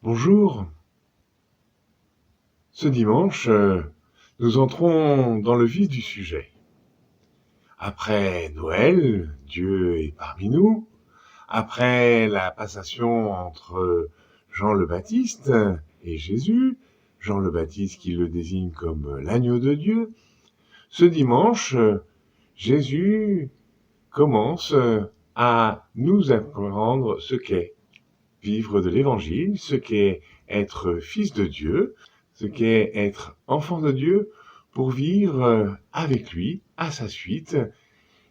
Bonjour. Ce dimanche, nous entrons dans le vif du sujet. Après Noël, Dieu est parmi nous. Après la passation entre Jean le Baptiste et Jésus, Jean le Baptiste qui le désigne comme l'agneau de Dieu, ce dimanche, Jésus commence à nous apprendre ce qu'est vivre de l'Évangile, ce qu'est être fils de Dieu, ce qu'est être enfant de Dieu, pour vivre avec lui, à sa suite.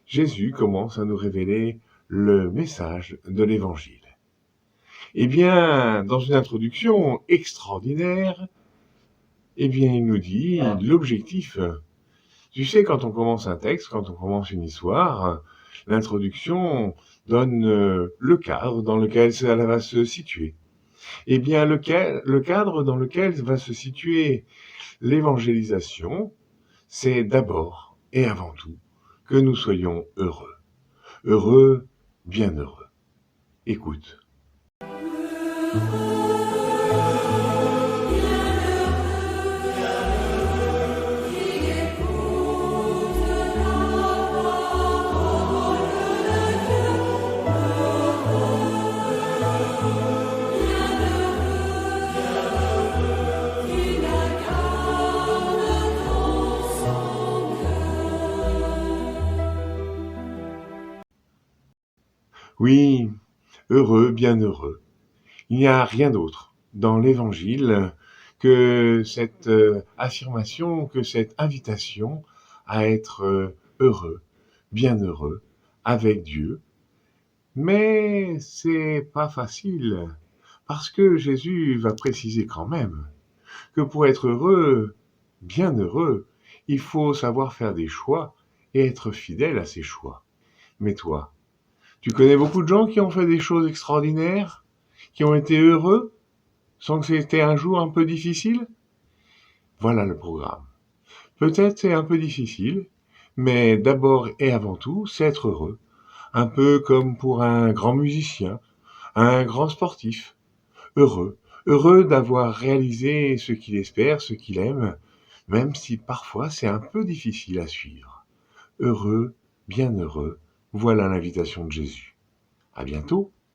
Jésus commence à nous révéler le message de l'Évangile. Eh bien, dans une introduction extraordinaire, il nous dit l'objectif. Tu sais, quand on commence un texte, quand on commence une histoire, l'introduction donne le cadre dans lequel ça va se situer. Eh bien, le cadre dans lequel va se situer l'évangélisation, c'est d'abord et avant tout que nous soyons heureux. Heureux, bien heureux. Écoute. Oui, heureux, bien heureux. Il n'y a rien d'autre dans l'Évangile que cette affirmation, que cette invitation à être heureux, bien heureux, avec Dieu. Mais c'est pas facile, parce que Jésus va préciser quand même que pour être heureux, bien heureux, il faut savoir faire des choix et être fidèle à ses choix. Mais toi, tu connais beaucoup de gens qui ont fait des choses extraordinaires, qui ont été heureux, sans que c'était un jour un peu difficile? Voilà le programme. Peut-être c'est un peu difficile, mais d'abord et avant tout, c'est être heureux. Un peu comme pour un grand musicien, un grand sportif. Heureux. Heureux d'avoir réalisé ce qu'il espère, ce qu'il aime, même si parfois c'est un peu difficile à suivre. Heureux, bien heureux, voilà l'invitation de Jésus. À bientôt.